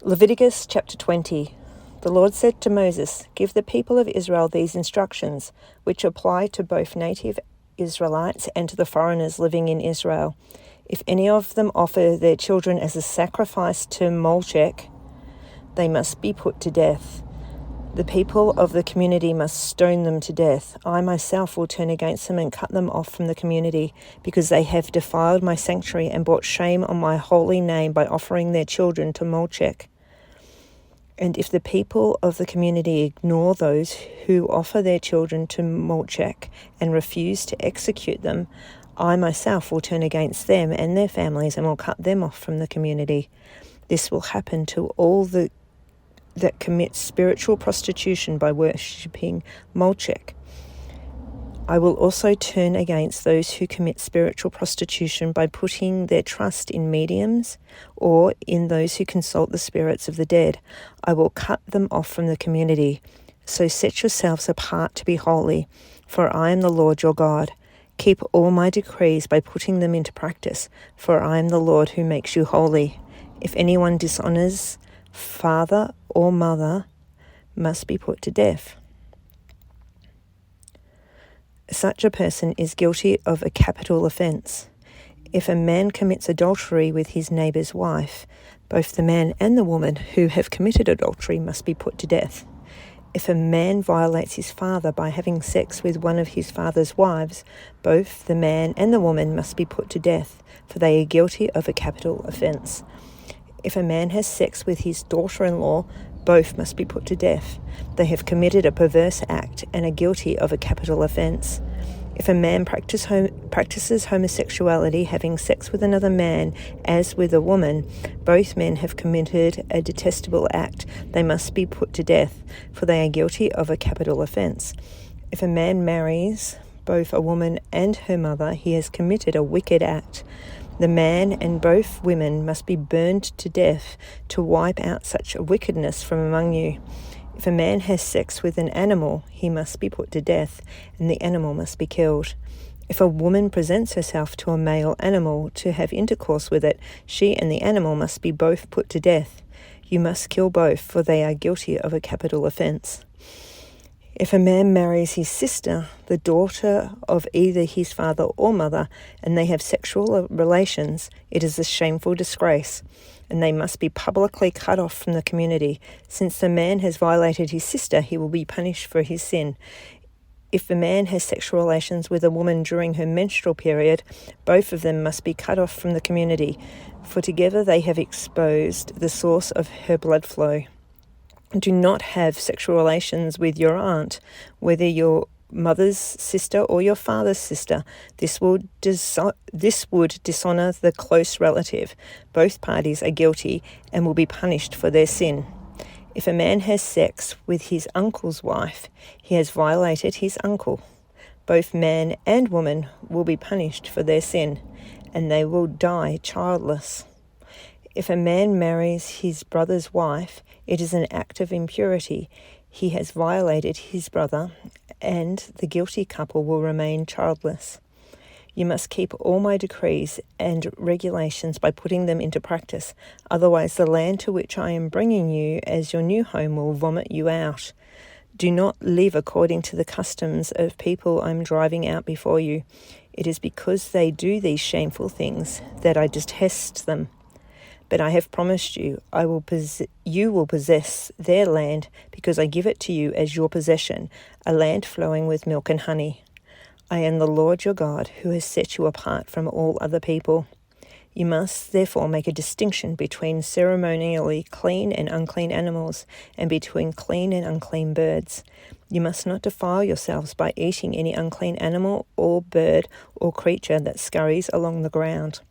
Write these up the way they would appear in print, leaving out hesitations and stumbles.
Leviticus chapter 20. The Lord said to Moses, "Give the people of Israel these instructions, which apply to both native Israelites and to the foreigners living in Israel. If any of them offer their children as a sacrifice to Molech, they must be put to death. The people of the community must stone them to death. I myself will turn against them and cut them off from the community, because they have defiled my sanctuary and brought shame on my holy name by offering their children to Molech. And if the people of the community ignore those who offer their children to Molech and refuse to execute them, I myself will turn against them and their families and will cut them off from the community. This will happen to all that commit spiritual prostitution by worshipping Molech. I will also turn against those who commit spiritual prostitution by putting their trust in mediums or in those who consult the spirits of the dead. I will cut them off from the community. So set yourselves apart to be holy, for I am the Lord your God. Keep all my decrees by putting them into practice, for I am the Lord who makes you holy. If anyone dishonors father or mother, must be put to death. Such a person is guilty of a capital offence. If a man commits adultery with his neighbour's wife, both the man and the woman who have committed adultery must be put to death. If a man violates his father by having sex with one of his father's wives, both the man and the woman must be put to death, for they are guilty of a capital offence. If a man has sex with his daughter-in-law, both must be put to death. They have committed a perverse act and are guilty of a capital offence. If a man practices homosexuality, having sex with another man as with a woman, both men have committed a detestable act. They must be put to death, for they are guilty of a capital offence. If a man marries both a woman and her mother, he has committed a wicked act. The man and both women must be burned to death to wipe out such wickedness from among you. If a man has sex with an animal, he must be put to death, and the animal must be killed. If a woman presents herself to a male animal to have intercourse with it, she and the animal must be both put to death. You must kill both, for they are guilty of a capital offence. If a man marries his sister, the daughter of either his father or mother, and they have sexual relations, it is a shameful disgrace, and they must be publicly cut off from the community. Since the man has violated his sister, he will be punished for his sin. If a man has sexual relations with a woman during her menstrual period, both of them must be cut off from the community, for together they have exposed the source of her blood flow. Do not have sexual relations with your aunt, whether your mother's sister or your father's sister. This would dishonor the close relative. Both parties are guilty and will be punished for their sin. If a man has sex with his uncle's wife, he has violated his uncle. Both man and woman will be punished for their sin, and they will die childless. If a man marries his brother's wife, it is an act of impurity. He has violated his brother, and the guilty couple will remain childless. You must keep all my decrees and regulations by putting them into practice. Otherwise, the land to which I am bringing you as your new home will vomit you out. Do not live according to the customs of people I'm driving out before you. It is because they do these shameful things that I detest them. But I have promised you, you will possess their land, because I give it to you as your possession, a land flowing with milk and honey. I am the Lord your God, who has set you apart from all other people. You must therefore make a distinction between ceremonially clean and unclean animals, and between clean and unclean birds. You must not defile yourselves by eating any unclean animal or bird or creature that scurries along the ground.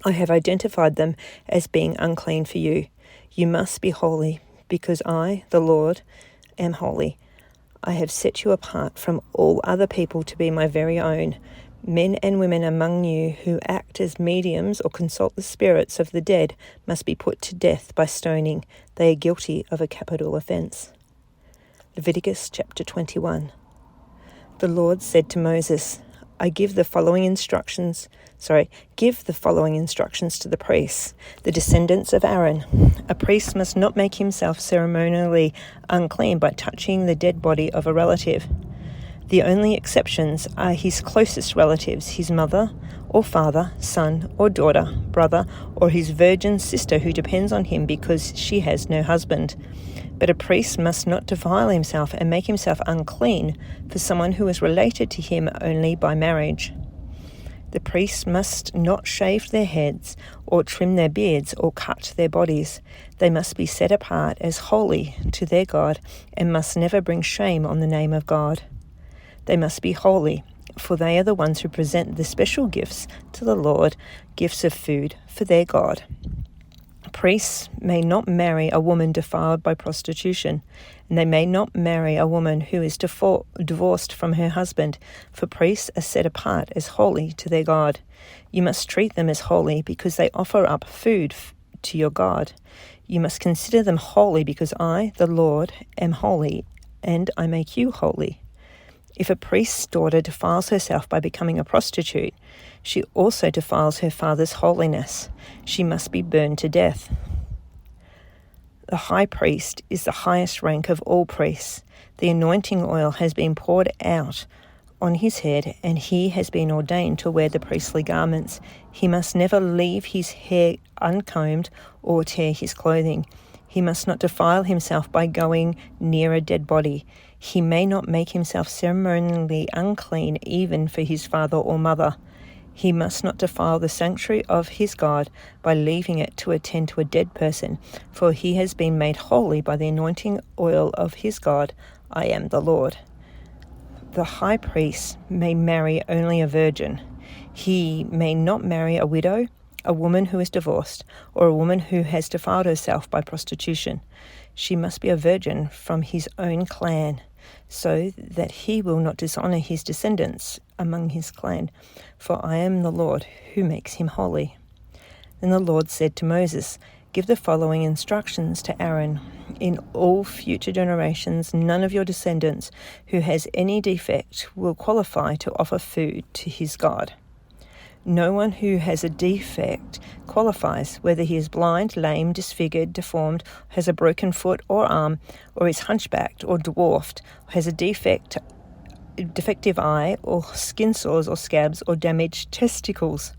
I have identified them as being unclean for you. You must be holy, because I, the Lord, am holy. I have set you apart from all other people to be my very own. Men and women among you who act as mediums or consult the spirits of the dead must be put to death by stoning. They are guilty of a capital offence. Leviticus chapter 21. The Lord said to Moses, I give the following instructions Give the following instructions to the priests, the descendants of Aaron. A priest must not make himself ceremonially unclean by touching the dead body of a relative. The only exceptions are his closest relatives, his mother or father, son or daughter, brother, or his virgin sister who depends on him because she has no husband. But a priest must not defile himself and make himself unclean for someone who is related to him only by marriage. The priests must not shave their heads or trim their beards or cut their bodies. They must be set apart as holy to their God and must never bring shame on the name of God. They must be holy, for they are the ones who present the special gifts to the Lord, gifts of food for their God. Priests may not marry a woman defiled by prostitution, and they may not marry a woman who is divorced from her husband, for priests are set apart as holy to their God. You must treat them as holy because they offer up food to your God. You must consider them holy because I, the Lord, am holy, and I make you holy. If a priest's daughter defiles herself by becoming a prostitute, she also defiles her father's holiness. She must be burned to death. The high priest is the highest rank of all priests. The anointing oil has been poured out on his head, and he has been ordained to wear the priestly garments. He must never leave his hair uncombed or tear his clothing. He must not defile himself by going near a dead body. He may not make himself ceremonially unclean even for his father or mother. He must not defile the sanctuary of his God by leaving it to attend to a dead person, for he has been made holy by the anointing oil of his God. I am the Lord. The high priest may marry only a virgin. He may not marry a widow, a woman who is divorced, or a woman who has defiled herself by prostitution. She must be a virgin from his own clan, so that he will not dishonor his descendants among his clan, for I am the Lord who makes him holy. Then the Lord said to Moses, Give the following instructions to Aaron. In all future generations, none of your descendants who has any defect will qualify to offer food to his God. No one who has a defect qualifies, whether he is blind, lame, disfigured, deformed, has a broken foot or arm, or is hunchbacked or dwarfed, has a defective eye, or skin sores or scabs, or damaged testicles.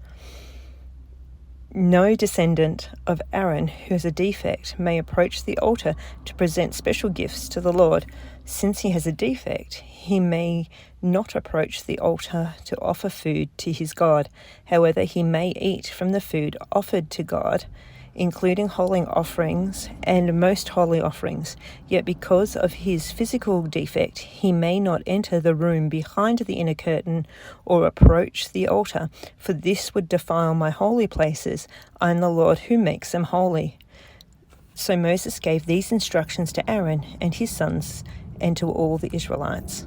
No descendant of Aaron who has a defect may approach the altar to present special gifts to the Lord. Since he has a defect, he may not approach the altar to offer food to his God. However, he may eat from the food offered to God, including holy offerings and most holy offerings. Yet because of his physical defect, he may not enter the room behind the inner curtain or approach the altar, for this would defile my holy places. I am the Lord who makes them holy. So Moses gave these instructions to Aaron and his sons and to all the Israelites.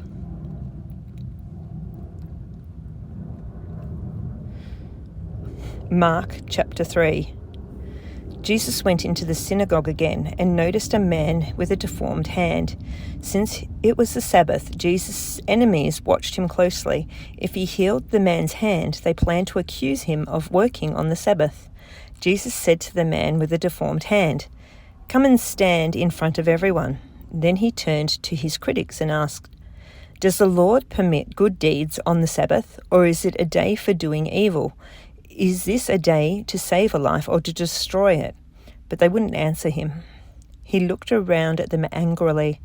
Mark chapter 3. Jesus went into the synagogue again and noticed a man with a deformed hand. Since it was the Sabbath, Jesus' enemies watched him closely. If he healed the man's hand, they planned to accuse him of working on the Sabbath. Jesus said to the man with the deformed hand, Come and stand in front of everyone. Then he turned to his critics and asked, Does the Lord permit good deeds on the Sabbath, or is it a day for doing evil? Is this a day to save a life or to destroy it? But they wouldn't answer him. He looked around at them angrily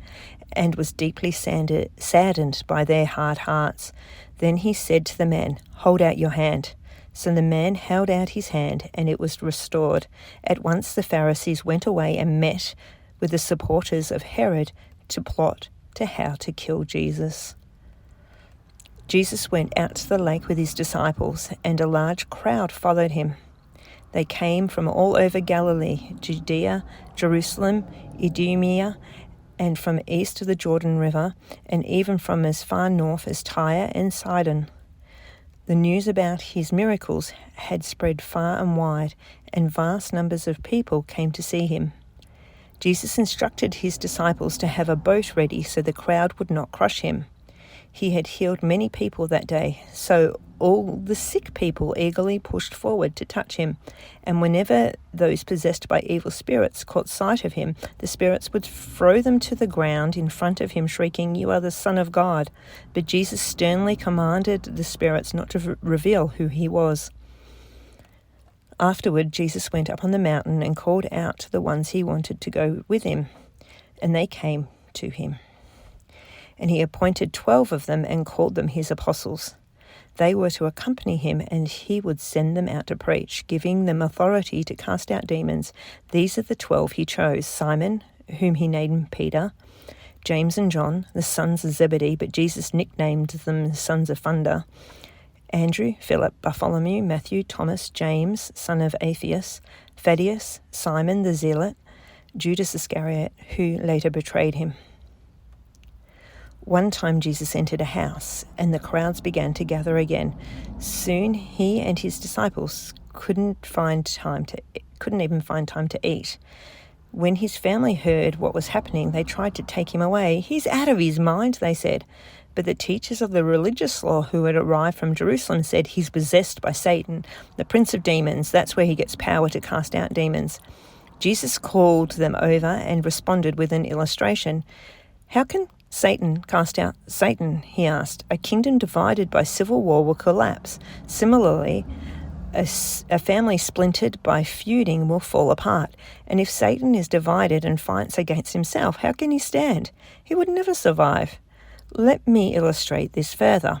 and was deeply saddened by their hard hearts. Then he said to the man, Hold out your hand. So the man held out his hand, and it was restored. At once the Pharisees went away and met with the supporters of Herod to plot how to kill Jesus. Jesus went out to the lake with his disciples, and a large crowd followed him. They came from all over Galilee, Judea, Jerusalem, Idumea, and from east of the Jordan River, and even from as far north as Tyre and Sidon. The news about his miracles had spread far and wide, and vast numbers of people came to see him. Jesus instructed his disciples to have a boat ready so the crowd would not crush him. He had healed many people that day, so all the sick people eagerly pushed forward to touch him, and whenever those possessed by evil spirits caught sight of him, the spirits would throw them to the ground in front of him, shrieking, "You are the Son of God." But Jesus sternly commanded the spirits not to reveal who he was. Afterward, Jesus went up on the mountain and called out to the ones he wanted to go with him, and they came to him. And he appointed 12 of them and called them his apostles. They were to accompany him, and he would send them out to preach, giving them authority to cast out demons. These are the 12 he chose: Simon, whom he named Peter, James and John, the sons of Zebedee, but Jesus nicknamed them sons of thunder, Andrew, Philip, Bartholomew, Matthew, Thomas, James, son of Alphaeus, Thaddeus, Simon the Zealot, Judas Iscariot, who later betrayed him. One time Jesus entered a house, and the crowds began to gather again. Soon he and his disciples couldn't even find time to eat. When his family heard what was happening, they tried to take him away. "He's out of his mind," they said. But the teachers of the religious law who had arrived from Jerusalem said, "He's possessed by Satan, the prince of demons. That's where he gets power to cast out demons." Jesus called them over and responded with an illustration. "How can Satan cast out Satan?" he asked. "A kingdom divided by civil war will collapse. Similarly, a family splintered by feuding will fall apart. And if Satan is divided and fights against himself, how can he stand? He would never survive. Let me illustrate this further.